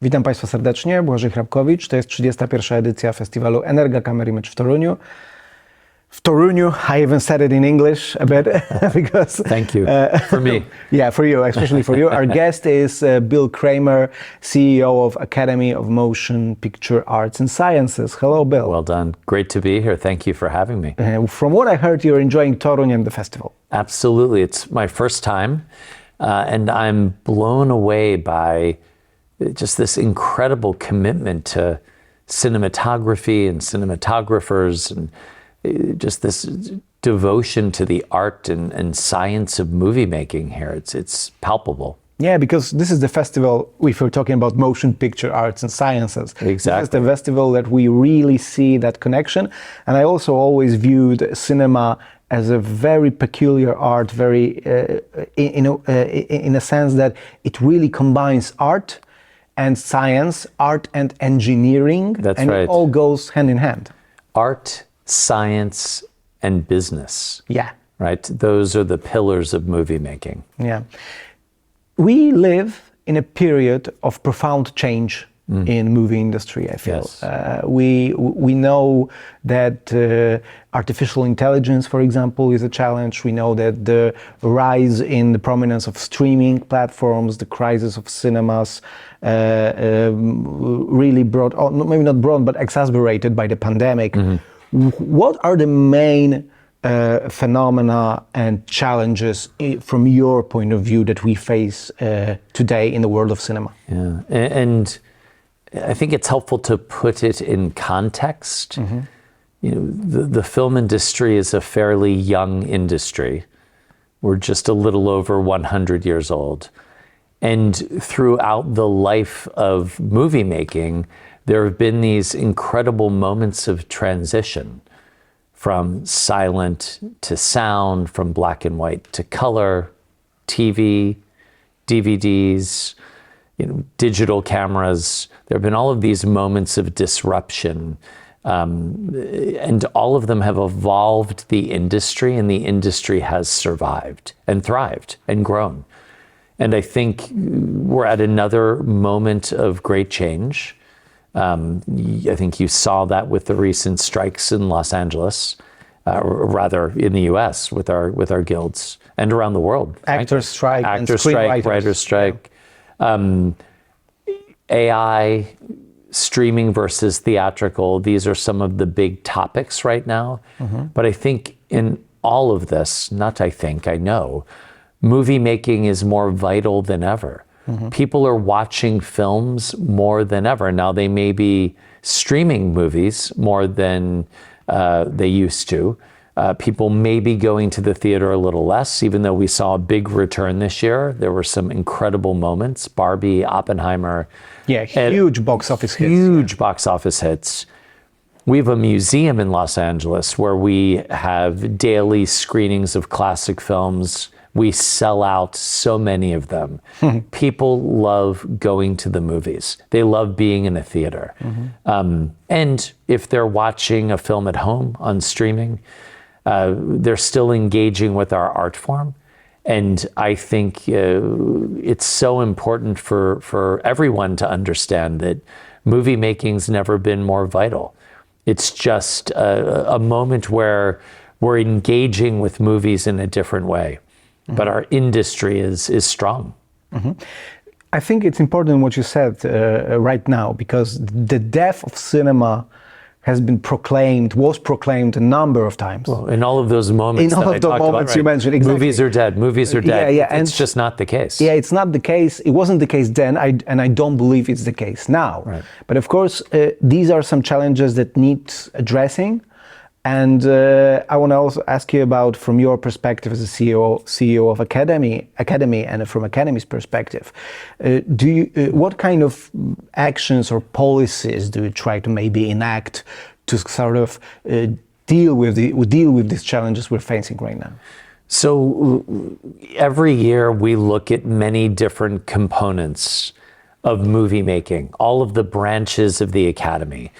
Witam Państwa serdecznie, Błażej Hrabkowicz. To jest 31. edycja festiwalu EnergaCAMERIMAGE w Toruniu. W Toruniu, I even said it in English a bit because... Thank you, for me. Yeah, for you, especially for you. Our guest is Bill Kramer, CEO of Academy of Motion Picture Arts and Sciences. Hello, Bill. Well done. Great to be here. Thank you for having me. From what I heard, you're enjoying Toruń and the festival. Absolutely. It's my first time, and I'm blown away by just this incredible commitment to cinematography and cinematographers, and just this devotion to the art and science of movie making here. It's palpable. Yeah, because this is the festival, if we're talking about motion picture arts and sciences. Exactly. This is the festival that we really see that connection. And I also always viewed cinema as a very peculiar art, very in a sense that it really combines art and science, art and engineering. That's and right. It all goes hand in hand. Art, science, and business. Yeah. Right? Those are the pillars of movie making. Yeah. We live in a period of profound change in movie industry, I feel. Yes. We know that artificial intelligence, for example, is a challenge. We know that the rise in the prominence of streaming platforms, the crisis of cinemas, really brought on, maybe not brought, but exacerbated by the pandemic. What are the main phenomena and challenges from your point of view that we face today in the world of cinema? Yeah, and I think it's helpful to put it in context. You know, the film industry is a fairly young industry. We're just a little over 100 years old. And throughout the life of movie making, there have been these incredible moments of transition, from silent to sound, from black and white to color, TV, DVDs, digital cameras. There have been all of these moments of disruption, and all of them have evolved the industry, and the industry has survived and thrived and grown. And I think we're at another moment of great change. I think you saw that with the recent strikes in Los Angeles, or rather in the U.S. with our guilds, and around the world. Actors strike, actors strike, writers strike. AI, streaming versus theatrical, these are some of the big topics right now. But I think in all of this, I know, movie making is more vital than ever. People are watching films more than ever. Now, they may be streaming movies more than they used to. People may be going to the theater a little less, even though we saw a big return this year. There were some incredible moments. Barbie, Oppenheimer. Yeah, huge box office hits. Huge box office hits. We have a museum in Los Angeles where we have daily screenings of classic films. We sell out so many of them. People love going to the movies. They love being in a theater. And if they're watching a film at home on streaming, they're still engaging with our art form. And I think it's so important for everyone to understand that movie making's never been more vital. It's just a moment where we're engaging with movies in a different way. But our industry is strong. I think it's important what you said right now, because the death of cinema was proclaimed a number of times. Well, in all of those moments you mentioned, exactly. Movies are dead. Movies are dead. Yeah, it's just not the case. Yeah, it's not the case. It wasn't the case then, and I don't believe it's the case now. Right. But of course, these are some challenges that need addressing. And I want to also ask you about, from your perspective as a CEO of Academy, and from Academy's perspective, what kind of actions or policies do you try to maybe enact to sort of deal with these challenges we're facing right now? So every year we look at many different components of movie making, all of the branches of the Academy.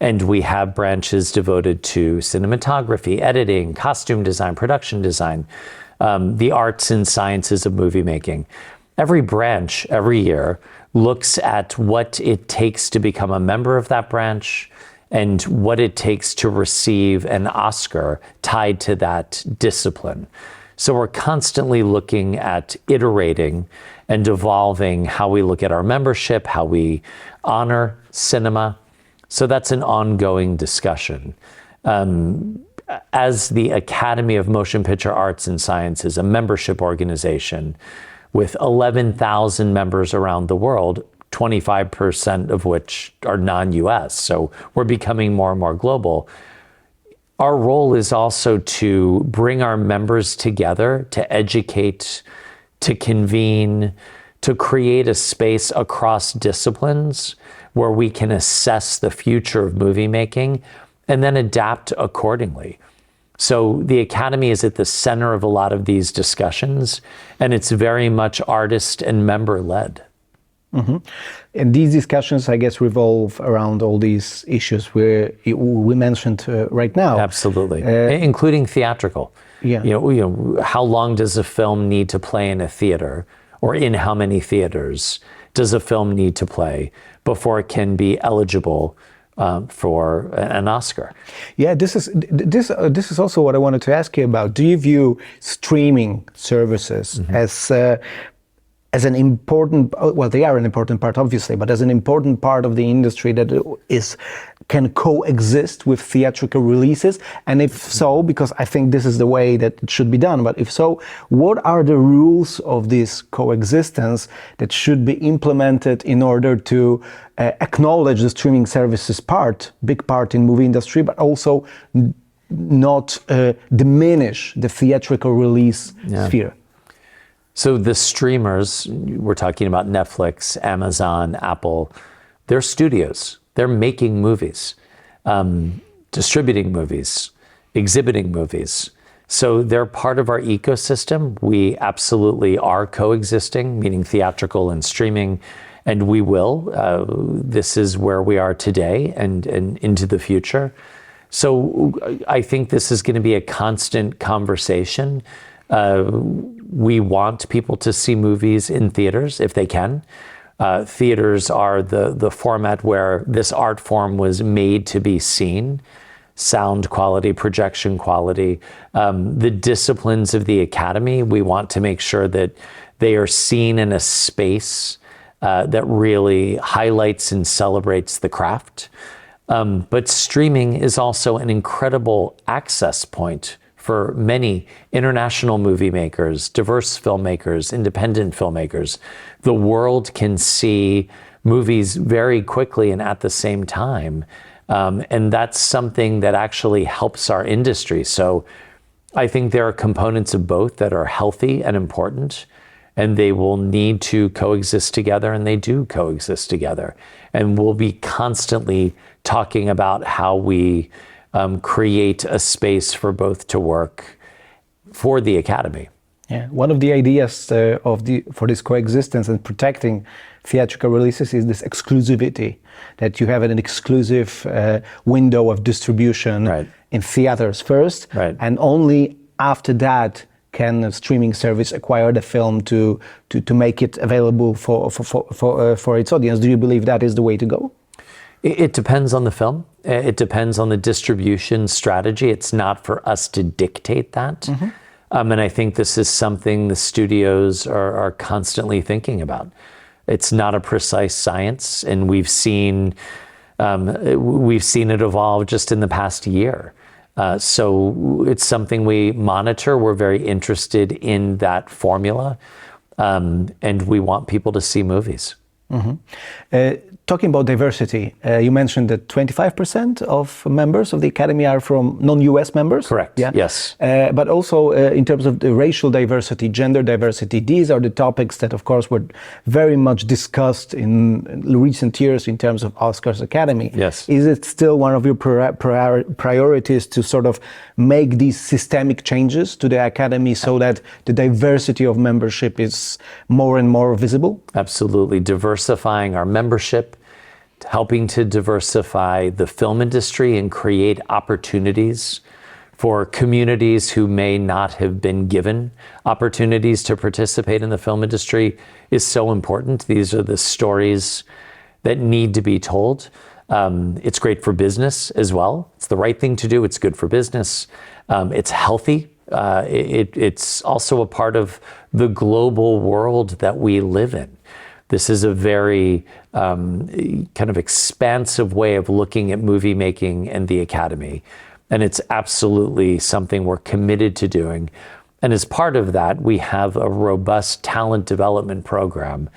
And we have branches devoted to cinematography, editing, costume design, production design, the arts and sciences of movie making. every branch every year looks at what it takes to become a member of that branch and what it takes to receive an Oscar tied to that discipline. So we're constantly looking at iterating and evolving how we look at our membership, how we honor cinema. So that's an ongoing discussion. As the Academy of Motion Picture Arts and Sciences, a membership organization with 11,000 members around the world, 25% of which are non-US. So we're becoming more and more global. Our role is also to bring our members together, to educate, to convene, to create a space across disciplines where we can assess the future of movie making and then adapt accordingly. So the Academy is at the center of a lot of these discussions, and it's very much artist and member-led. Mm-hmm. And these discussions, I guess, revolve around all these issues we mentioned right now. Absolutely, including theatrical. Yeah. You know, how long does a film need to play in a theater, or in how many theaters does a film need to play before it can be eligible for an Oscar? Yeah, this is also what I wanted to ask you about. Do you view streaming services as an important, well, they are an important part, obviously, but as an important part of the industry that can coexist with theatrical releases? And if so, because I think this is the way that it should be done, but if so, what are the rules of this coexistence that should be implemented in order to acknowledge the streaming services big part in movie industry, but also not diminish the theatrical release sphere? So the streamers, we're talking about Netflix, Amazon, Apple, they're studios. They're making movies, distributing movies, exhibiting movies. So they're part of our ecosystem. We absolutely are coexisting, meaning theatrical and streaming, and we will. This is where we are today and into the future. So I think this is going to be a constant conversation. We want people to see movies in theaters if they can. Theaters are the format where this art form was made to be seen. Sound quality, projection quality. The disciplines of the Academy, we want to make sure that they are seen in a space that really highlights and celebrates the craft. But streaming is also an incredible access point for many international movie makers, diverse filmmakers, independent filmmakers. The world can see movies very quickly and at the same time. And that's something that actually helps our industry. So I think there are components of both that are healthy and important, and they will need to coexist together, and they do coexist together. And we'll be constantly talking about how we create a space for both to work for the Academy. Yeah, one of the ideas for this coexistence and protecting theatrical releases is this exclusivity, that you have an exclusive window of distribution in theaters first, and only after that can a streaming service acquire the film to make it available for its audience. Do you believe that is the way to go? It depends on the film. It depends on the distribution strategy. It's not for us to dictate that. And I think this is something the studios are constantly thinking about. It's not a precise science, and we've seen it evolve just in the past year. So it's something we monitor. We're very interested in that formula, and we want people to see movies. Talking about diversity, you mentioned that 25% of members of the Academy are from non-US members. Correct. Yeah? Yes. But also in terms of the racial diversity, gender diversity, these are the topics that, of course, were very much discussed in recent years in terms of Oscars Academy. Yes. Is it still one of your priorities to sort of make these systemic changes to the Academy so that the diversity of membership is more and more visible? Absolutely. Diversifying our membership, helping to diversify the film industry and create opportunities for communities who may not have been given opportunities to participate in the film industry is so important. These are the stories that need to be told. It's great for business as well. It's the right thing to do. It's good for business. It's healthy. It's also a part of the global world that we live in. This is a very kind of expansive way of looking at movie making and the Academy. And it's absolutely something we're committed to doing. And as part of that, we have a robust talent development program.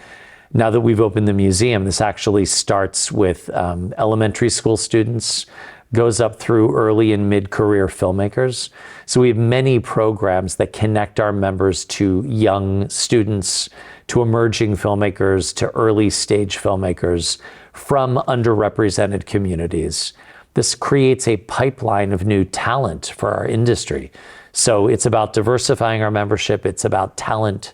Now that we've opened the museum, this actually starts with elementary school students, goes up through early and mid-career filmmakers. So we have many programs that connect our members to young students, to emerging filmmakers, to early stage filmmakers from underrepresented communities. This creates a pipeline of new talent for our industry. So it's about diversifying our membership. It's about talent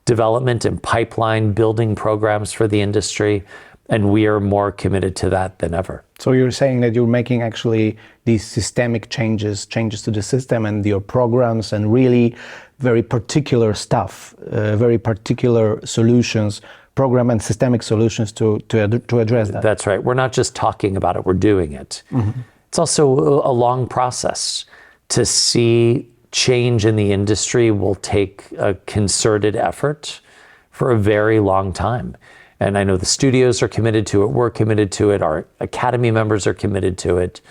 development and pipeline building programs for the industry. And we are more committed to that than ever. So you're saying that you're making actually these systemic changes to the system and your programs, and really very particular stuff, very particular solutions, program and systemic solutions to address that. That's right. We're not just talking about it, we're doing it. Mm-hmm. It's also a long process. To see change in the industry will take a concerted effort for a very long time. And I know the studios are committed to it, we're committed to it, our Academy members are committed to it,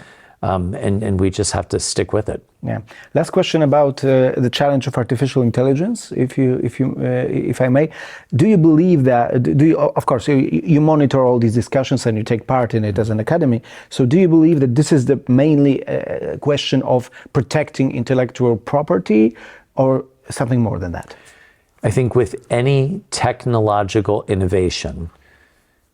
and we just have to stick with it. Yeah. Last question about the challenge of artificial intelligence, if I may. Do you believe that? Of course, you monitor all these discussions and you take part in it as an academy. So, do you believe that this is the mainly question of protecting intellectual property, or something more than that? I think with any technological innovation,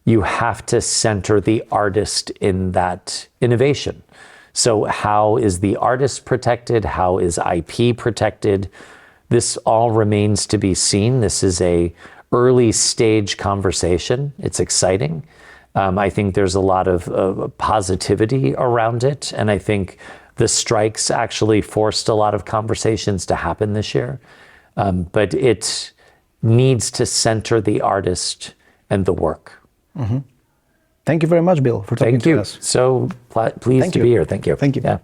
you have to center the artist in that innovation. So how is the artist protected? How is IP protected? This all remains to be seen. This is a early stage conversation. It's exciting. I think there's a lot of positivity around it. And I think the strikes actually forced a lot of conversations to happen this year. But it needs to center the artist and the work. Mm-hmm. Thank you very much, Bill, for talking to us. So pleased to be here. Thank you. Thank you. Yeah.